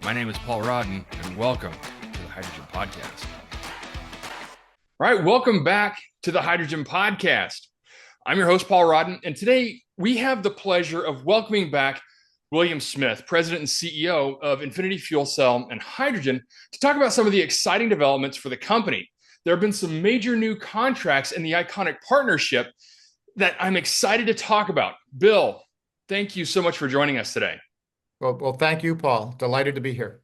My name is Paul Rodden, and welcome to the Hydrogen Podcast. All right, welcome back to the Hydrogen Podcast. I'm your host, Paul Rodden, and today we have the pleasure of welcoming back William Smith, President and CEO of Infinity Fuel Cell and Hydrogen, to talk about some of the exciting developments for the company. There have been some major new contracts in the iconic partnership that I'm excited to talk about. Bill, thank you so much for joining us today. Well, thank you, Paul. Delighted to be here.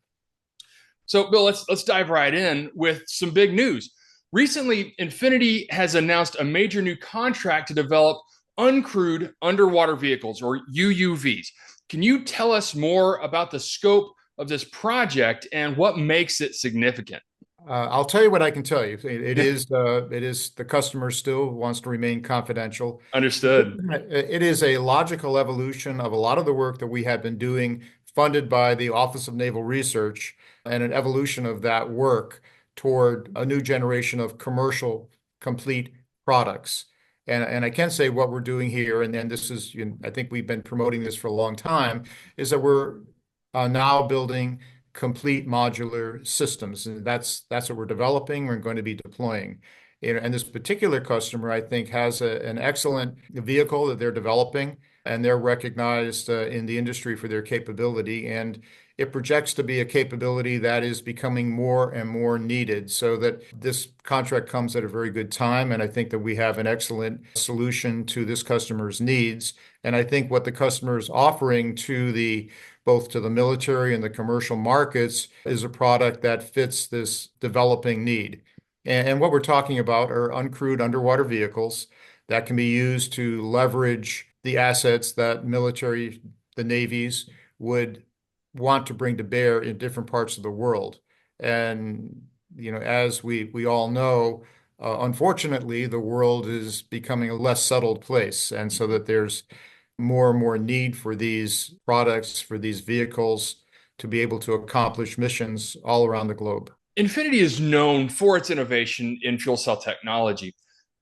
So, Bill, let's dive right in with some big news. Recently, Infinity has announced a major new contract to develop uncrewed underwater vehicles, or UUVs. Can you tell us more about the scope of this project and what makes it significant? I'll tell you what I can tell you. It is the customer still wants to remain confidential. Understood. It is a logical evolution of a lot of the work that we have been doing, funded by the Office of Naval Research, and an evolution of that work toward a new generation of commercial complete products. And I can say what we're doing here, and then this is, I think we've been promoting this for a long time, is that we're now building complete modular systems, and that's what we're developing. We're going to be deploying. And this particular customer, I think, has an excellent vehicle that they're developing, and they're recognized in the industry for their capability. And it projects to be a capability that is becoming more and more needed, so that this contract comes at a very good time. And I think that we have an excellent solution to this customer's needs. And I think what the customer is offering to both to the military and the commercial markets is a product that fits this developing need. And what we're talking about are uncrewed underwater vehicles that can be used to leverage the assets that the navies would want to bring to bear in different parts of the world. And, as we all know, unfortunately, the world is becoming a less settled place. And so that there's more and more need for these products, for these vehicles to be able to accomplish missions all around the globe. Infinity is known for its innovation in fuel cell technology.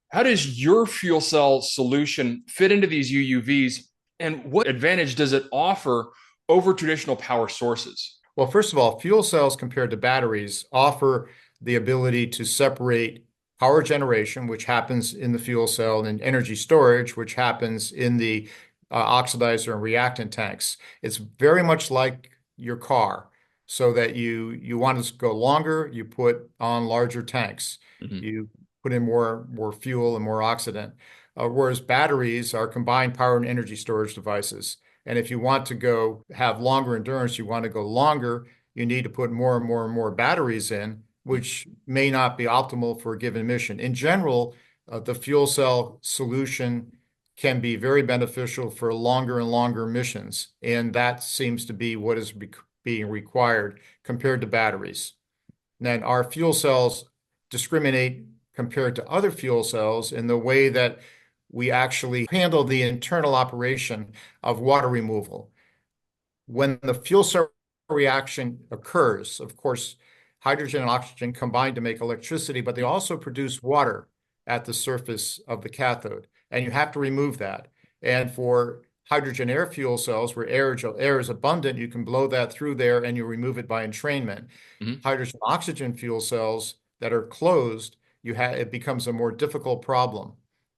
How does your fuel cell solution fit into these UUVs, and what advantage does it offer over traditional power sources? Well, first of all, fuel cells compared to batteries offer the ability to separate power generation, which happens in the fuel cell, and energy storage, which happens in the oxidizer and reactant tanks. It's very much like your car, so that you want to go longer, you put on larger tanks. Mm-hmm. You put in more fuel and more oxidant. Whereas batteries are combined power and energy storage devices. And if you want to have longer endurance, you want to go longer, you need to put more and more and more batteries in, which may not be optimal for a given mission. In general, the fuel cell solution can be very beneficial for longer and longer missions. And that seems to be what is being required compared to batteries. Then our fuel cells discriminate compared to other fuel cells in the way that we actually handle the internal operation of water removal. When the fuel cell reaction occurs, of course, hydrogen and oxygen combine to make electricity, but they also produce water at the surface of the cathode, and you have to remove that. And for hydrogen air fuel cells, where air is abundant, you can blow that through there and you remove it by entrainment. Mm-hmm. Hydrogen oxygen fuel cells that are closed, it becomes a more difficult problem.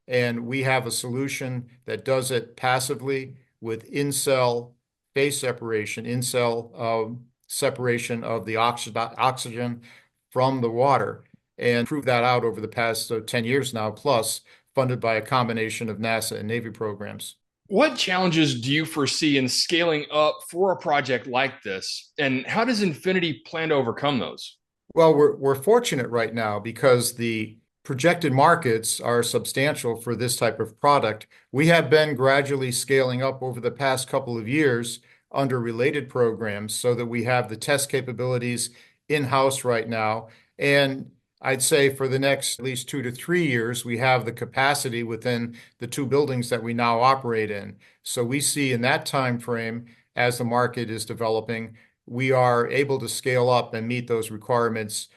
And we have a solution that does it passively with in-cell phase separation, in-cell separation of the oxygen from the water, and proved that out over the past 10 years now, plus funded by a combination of NASA and Navy programs. What challenges do you foresee in scaling up for a project like this, and how does Infinity plan to overcome those? Well, we're fortunate right now because the projected markets are substantial for this type of product. We have been gradually scaling up over the past couple of years under related programs, so that we have the test capabilities in-house right now. And I'd say for the next at least 2 to 3 years, we have the capacity within the 2 buildings that we now operate in. So we see in that time frame, as the market is developing, we are able to scale up and meet those requirements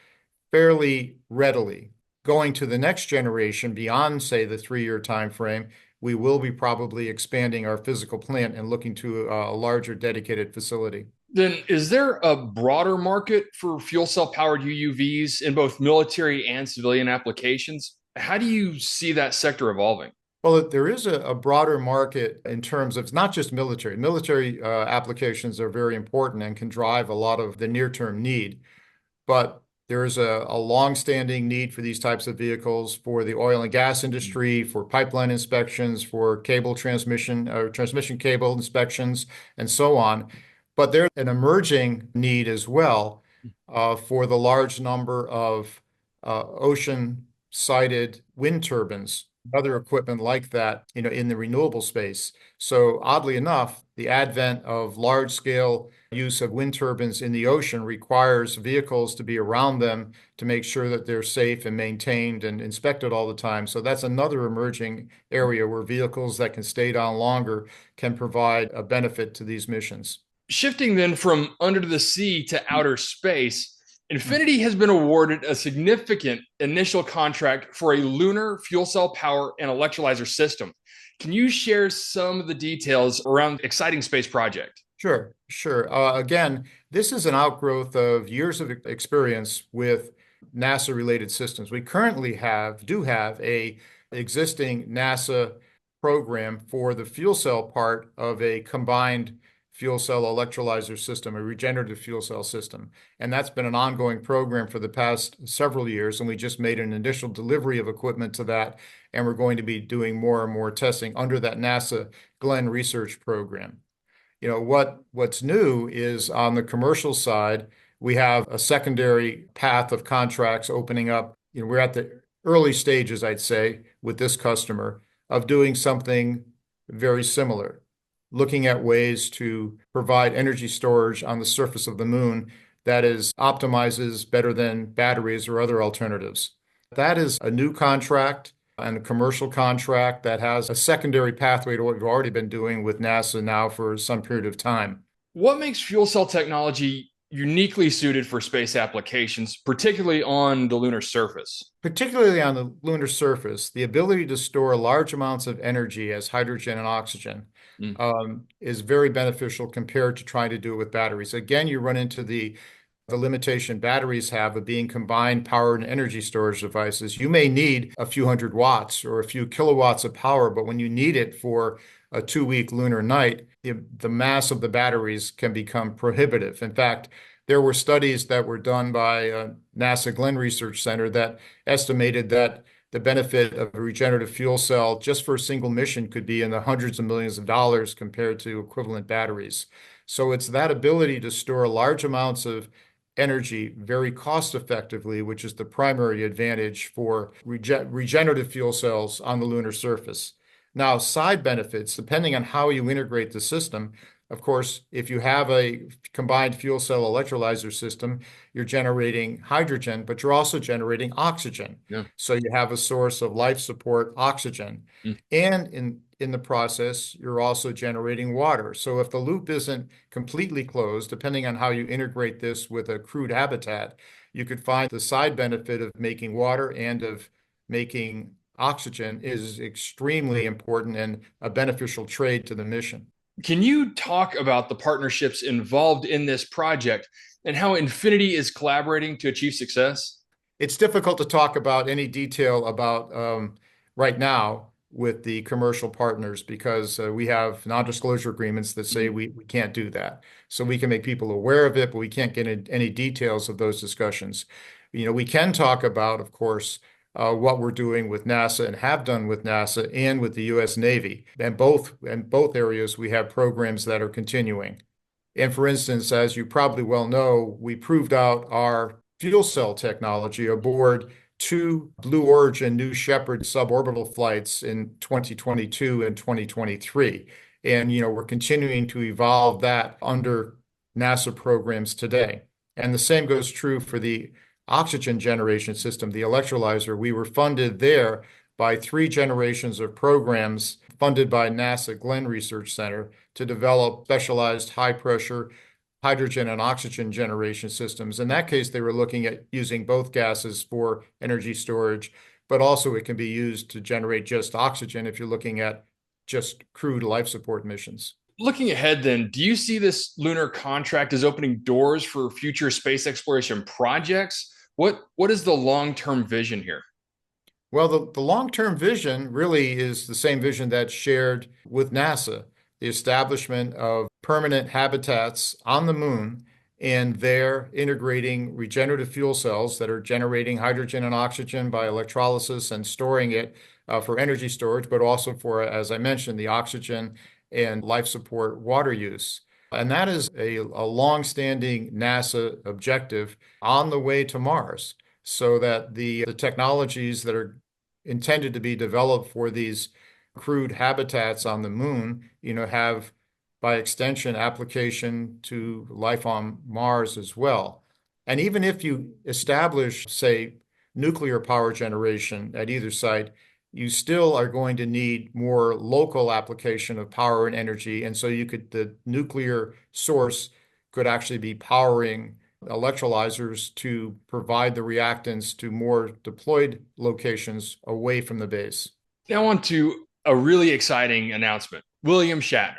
fairly readily. Going to the next generation beyond, say, the 3-year time frame, we will be probably expanding our physical plant and looking to a larger dedicated facility. Then is there a broader market for fuel cell powered UUVs in both military and civilian applications? How do you see that sector evolving? Well, there is a broader market in terms of it's not just military. Military applications are very important and can drive a lot of the near-term need. But there is a long-standing need for these types of vehicles for the oil and gas industry, for pipeline inspections, for cable transmission, transmission cable inspections, and so on. But there's an emerging need as well for the large number of ocean-sited wind turbines, other equipment like that, in the renewable space. So oddly enough, the advent of large-scale use of wind turbines in the ocean requires vehicles to be around them to make sure that they're safe and maintained and inspected all the time. So that's another emerging area where vehicles that can stay down longer can provide a benefit to these missions. Shifting then from under the sea to outer space, Infinity has been awarded a significant initial contract for a lunar fuel cell power and electrolyzer system. Can you share some of the details around the exciting space project? Sure, sure. Again, this is an outgrowth of years of experience with NASA-related systems. We currently do have a existing NASA program for the fuel cell part of a combined fuel cell electrolyzer system, a regenerative fuel cell system. And that's been an ongoing program for the past several years. And we just made an initial delivery of equipment to that. And we're going to be doing more and more testing under that NASA Glenn research program. What's new is on the commercial side, we have a secondary path of contracts opening up. We're at the early stages, I'd say, with this customer of doing something very similar, looking at ways to provide energy storage on the surface of the moon that is optimizes better than batteries or other alternatives. That is a new contract and a commercial contract that has a secondary pathway to what we've already been doing with NASA now for some period of time. What makes fuel cell technology uniquely suited for space applications, particularly on the lunar surface? Particularly on the lunar surface, the ability to store large amounts of energy as hydrogen and oxygen Mm. is very beneficial compared to trying to do it with batteries. Again, you run into the limitation batteries have of being combined power and energy storage devices. You may need a few hundred watts or a few kilowatts of power, but when you need it for a 2-week lunar night, the mass of the batteries can become prohibitive. In fact, there were studies that were done by NASA Glenn Research Center that estimated that the benefit of a regenerative fuel cell just for a single mission could be in the hundreds of millions of dollars compared to equivalent batteries. So it's that ability to store large amounts of energy very cost effectively, which is the primary advantage for regenerative fuel cells on the lunar surface. Now, side benefits, depending on how you integrate the system, of course, if you have a combined fuel cell electrolyzer system, you're generating hydrogen, but you're also generating oxygen. Yeah. So you have a source of life support oxygen. Mm. And in the process, you're also generating water. So if the loop isn't completely closed, depending on how you integrate this with a crewed habitat, you could find the side benefit of making water and of making oxygen is extremely important and a beneficial trade to the mission. Can you talk about the partnerships involved in this project and how Infinity is collaborating to achieve success? It's difficult to talk about any detail about right now with the commercial partners because we have non-disclosure agreements that say we can't do that. So we can make people aware of it, but we can't get into any details of those discussions. We can talk about, of course, what we're doing with NASA and have done with NASA and with the U.S. Navy. And both areas, we have programs that are continuing. And for instance, as you probably well know, we proved out our fuel cell technology aboard 2 Blue Origin New Shepard suborbital flights in 2022 and 2023. And, we're continuing to evolve that under NASA programs today. And the same goes true for the oxygen generation system, the electrolyzer. We were funded there by 3 generations of programs funded by NASA Glenn Research Center to develop specialized high pressure hydrogen and oxygen generation systems. In that case, they were looking at using both gases for energy storage, but also it can be used to generate just oxygen if you're looking at just crewed life support missions. looking ahead, then, do you see this lunar contract as opening doors for future space exploration projects? What is the long-term vision here? Well, the long-term vision really is the same vision that's shared with NASA, the establishment of permanent habitats on the moon, and there integrating regenerative fuel cells that are generating hydrogen and oxygen by electrolysis and storing it for energy storage, but also for, as I mentioned, the oxygen and life support water use. And that is a long-standing NASA objective on the way to Mars, so that the technologies that are intended to be developed for these crude habitats on the moon, have by extension application to life on Mars as well. And even if you establish, say, nuclear power generation at either site, you still are going to need more local application of power and energy. And so the nuclear source could actually be powering electrolyzers to provide the reactants to more deployed locations away from the base. Now, on to a really exciting announcement. William Shatner,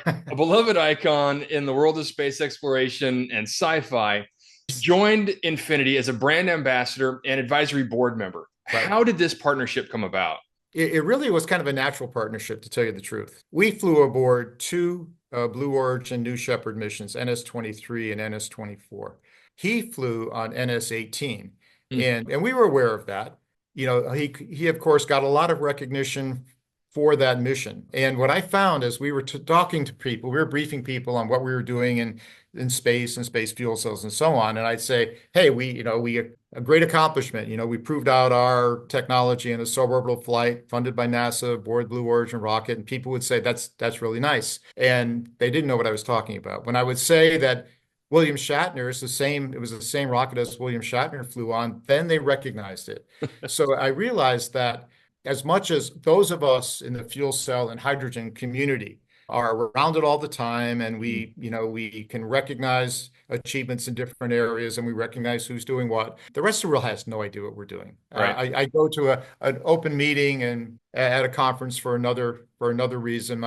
a beloved icon in the world of space exploration and sci-fi, joined Infinity as a brand ambassador and advisory board member. Right. How did this partnership come about? It really was kind of a natural partnership, to tell you the truth. We flew aboard two Blue Origin New Shepard missions, NS-23 and NS-24. He flew on NS-18, Mm. and we were aware of that. He of course got a lot of recognition for that mission. And what I found as we were talking to people, we were briefing people on what we were doing in space and space fuel cells and so on. And I'd say, hey, we a great accomplishment. We proved out our technology in a suborbital flight funded by NASA aboard Blue Origin rocket. And people would say, that's really nice. And they didn't know what I was talking about. When I would say that William Shatner is it was the same rocket as William Shatner flew on, then they recognized it. So I realized that as much as those of us in the fuel cell and hydrogen community are around it all the time, and we can recognize achievements in different areas, and we recognize who's doing what. The rest of the world has no idea what we're doing. Right. I go to an open meeting and at a conference for another reason.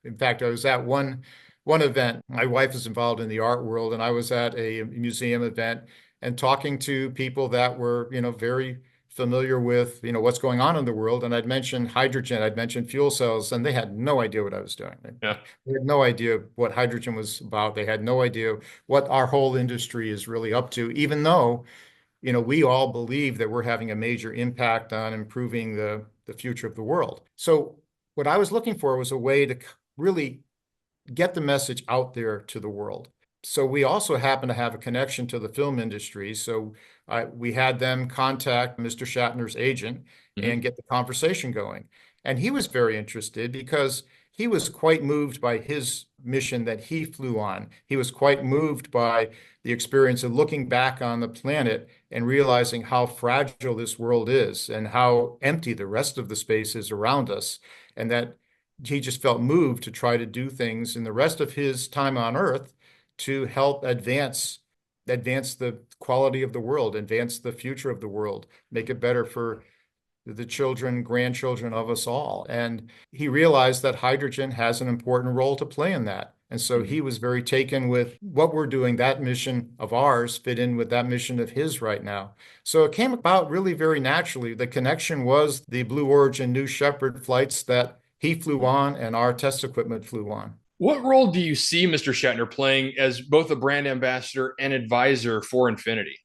In fact, I was at one event. My wife is involved in the art world, and I was at a museum event and talking to people that were, very familiar with, what's going on in the world. And I'd mentioned hydrogen, I'd mentioned fuel cells, and they had no idea what I was doing. Yeah. They had no idea what hydrogen was about. They had no idea what our whole industry is really up to, even though, we all believe that we're having a major impact on improving the future of the world. So what I was looking for was a way to really get the message out there to the world. So we also happen to have a connection to the film industry. So we had them contact Mr. Shatner's agent Mhm. and get the conversation going. And he was very interested because he was quite moved by his mission that he flew on. He was quite moved by the experience of looking back on the planet and realizing how fragile this world is and how empty the rest of the space is around us. And that he just felt moved to try to do things in the rest of his time on Earth to help advance the quality of the world, advance the future of the world, make it better for the children, grandchildren of us all. And he realized that hydrogen has an important role to play in that. And so he was very taken with what we're doing. That mission of ours fit in with that mission of his right now. So it came about really very naturally. The connection was the Blue Origin New Shepard flights that he flew on and our test equipment flew on. What role do you see Mr. Shatner playing as both a brand ambassador and advisor for Infinity?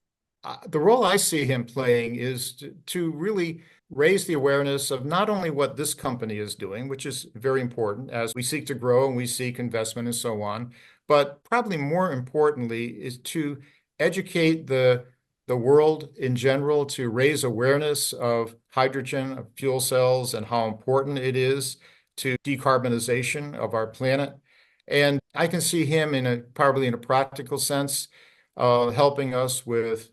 The role I see him playing is to really raise the awareness of not only what this company is doing, which is very important as we seek to grow and we seek investment and so on, but probably more importantly is to educate the world in general, to raise awareness of hydrogen, of fuel cells, and how important it is to decarbonization of our planet. And I can see him probably in a practical sense, helping us with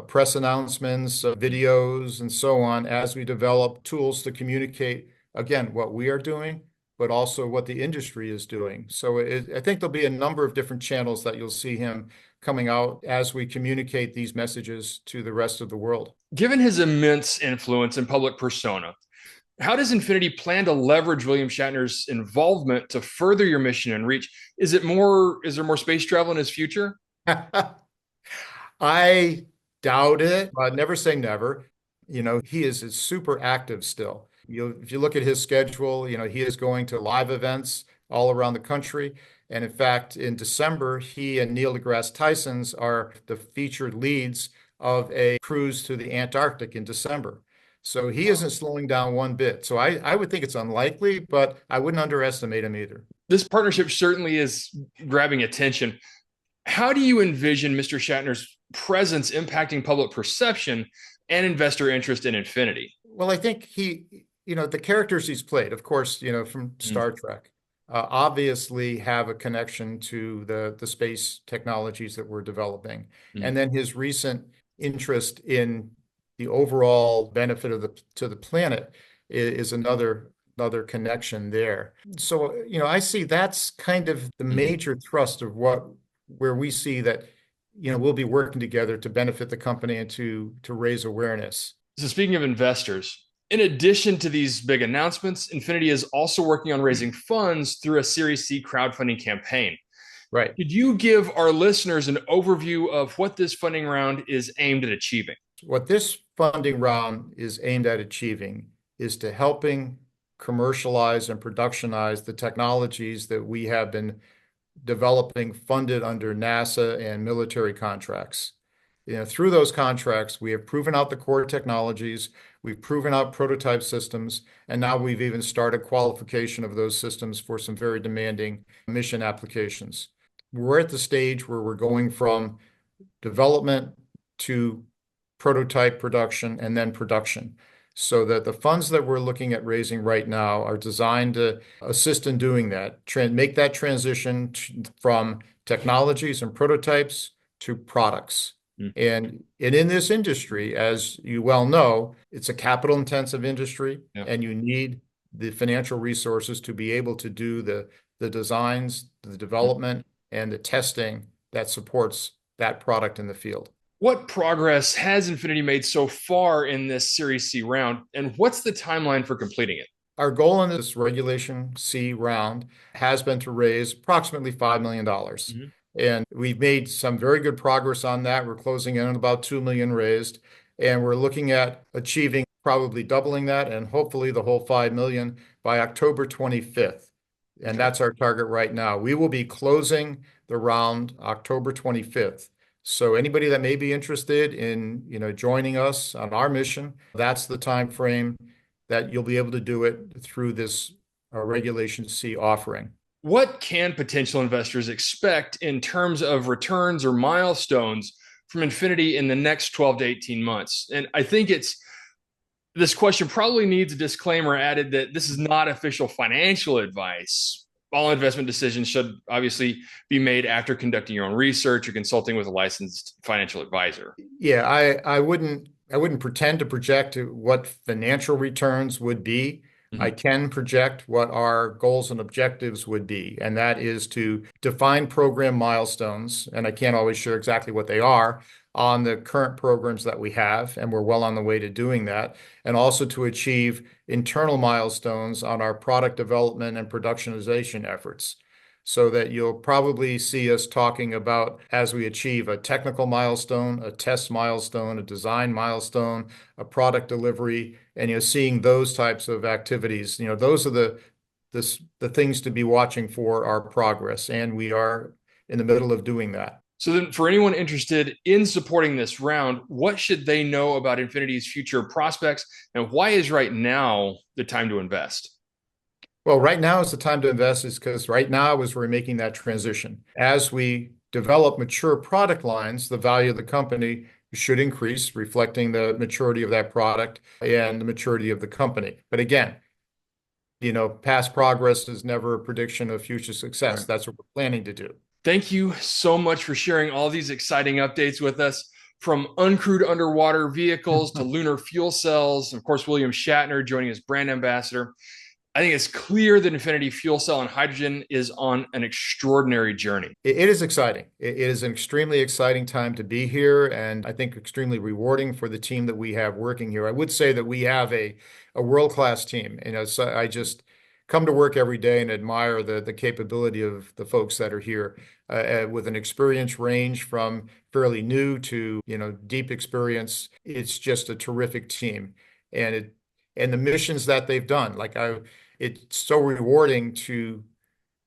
press announcements, videos, and so on as we develop tools to communicate, again, what we are doing, but also what the industry is doing. So I think there'll be a number of different channels that you'll see him coming out as we communicate these messages to the rest of the world. Given his immense influence and public persona, How does Infinity plan to leverage William Shatner's involvement to further your mission and reach? Is there more space travel in his future? I doubt it, but never say never. He is super active still. If you look at his schedule, he is going to live events all around the country. And in fact, in December, he and Neil deGrasse Tyson's are the featured leads of a cruise to the Antarctic in December. So he isn't slowing down one bit. So I would think it's unlikely, but I wouldn't underestimate him either. This partnership certainly is grabbing attention. How do you envision Mr. Shatner's presence impacting public perception and investor interest in Infinity? Well, I think the characters he's played, of course, from Mm, Star Trek, obviously have a connection to the space technologies that we're developing. mm, And then his recent interest in the overall benefit to the planet is another connection there. So, I see that's kind of the mm. major thrust of where we see that, we'll be working together to benefit the company and to raise awareness. So, speaking of investors, in addition to these big announcements, Infinity is also working on raising funds through a Series C crowdfunding campaign. Right. Could you give our listeners an overview of what this funding round is aimed at achieving? What this funding round is aimed at achieving is to helping commercialize and productionize the technologies that we have been developing funded under NASA and military contracts. Through those contracts, we have proven out the core technologies, we've proven out prototype systems, and now we've even started qualification of those systems for some very demanding mission applications. We're at the stage where we're going from development to prototype production and then production. So that the funds that we're looking at raising right now are designed to assist in doing that, make that transition from technologies and prototypes to products. Mm, And in this industry, as you well know, it's a capital intensive industry, yeah. and you need the financial resources to be able to do the designs, the Mm. development, and the testing that supports that product in the field. What progress has Infinity made so far in this Series C round, and what's the timeline for completing it? Our goal in this Regulation C round has been to raise approximately $5 million. Mhm. And we've made some very good progress on that. We're closing in on about 2 million raised, and we're looking at achieving probably doubling that and hopefully the whole 5 million by October 25th. And Okay. that's our target right now. We will be closing the round October 25th. So anybody that may be interested in, joining us on our mission, that's the time frame that you'll be able to do it through this Regulation C offering. What can potential investors expect in terms of returns or milestones from Infinity in the next 12 to 18 months? And I think this question probably needs a disclaimer added that this is not official financial advice. All investment decisions should obviously be made after conducting your own research or consulting with a licensed financial advisor. Yeah, I wouldn't pretend to project what financial returns would be. I Mhm. can project what our goals and objectives would be, and that is to define program milestones, and I can't always share exactly what they are on the current programs that we have, and we're well on the way to doing that, and also to achieve internal milestones on our product development and productionization efforts. So that you'll probably see us talking about as we achieve a technical milestone, a test milestone, a design milestone, a product delivery, and seeing those types of activities. Those are the things to be watching for our progress, and we are in the middle of doing that. So then for anyone interested in supporting this round, what should they know about Infinity's future prospects and why is right now the time to invest? Well, right now is the time to invest is because right now is we're making that transition. As we develop mature product lines, the value of the company should increase, reflecting the maturity of that product and the maturity of the company. But again, past progress is never a prediction of future success. Right. That's what we're planning to do. Thank you so much for sharing all these exciting updates with us, from uncrewed underwater vehicles to lunar fuel cells. Of course, William Shatner joining as brand ambassador. I think it's clear that Infinity Fuel Cell and hydrogen is on an extraordinary journey. It is exciting. It is an extremely exciting time to be here, and I think extremely rewarding for the team that we have working here. I would say that we have a world-class team. So I just come to work every day and admire the capability of the folks that are here, with an experience range from fairly new to deep experience. It's just a terrific team, and the missions that they've done. It's so rewarding to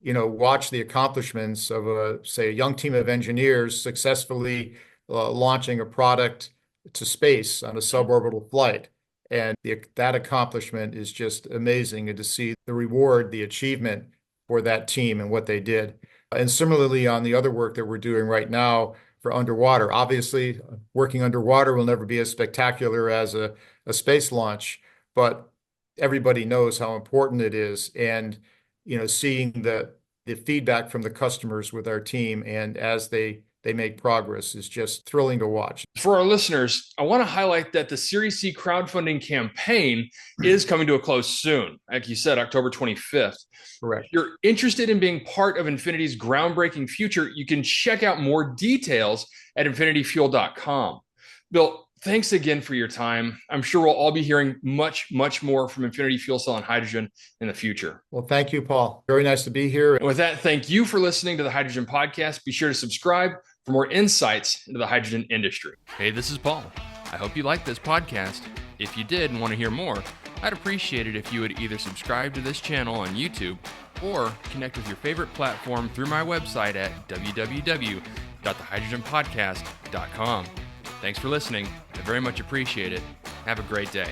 watch the accomplishments of say, a young team of engineers successfully launching a product to space on a suborbital flight. And that accomplishment is just amazing, and to see the reward, the achievement for that team and what they did. And similarly, on the other work that we're doing right now for underwater, obviously, working underwater will never be as spectacular as a space launch, but everybody knows how important it is. And seeing the feedback from the customers with our team, and as they make progress, is just thrilling to watch. For our listeners, I want to highlight that the Series C crowdfunding campaign is coming to a close soon. Like you said, October 25th. Correct. If you're interested in being part of Infinity's groundbreaking future, you can check out more details at infinityfuel.com. Bill, thanks again for your time. I'm sure we'll all be hearing much, much more from Infinity Fuel Cell and Hydrogen in the future. Well, thank you, Paul. Very nice to be here. And with that, thank you for listening to the Hydrogen Podcast. Be sure to subscribe for more insights into the hydrogen industry. Hey, this is Paul. I hope you liked this podcast. If you did and want to hear more, I'd appreciate it if you would either subscribe to this channel on YouTube or connect with your favorite platform through my website at www.thehydrogenpodcast.com. Thanks for listening. I very much appreciate it. Have a great day.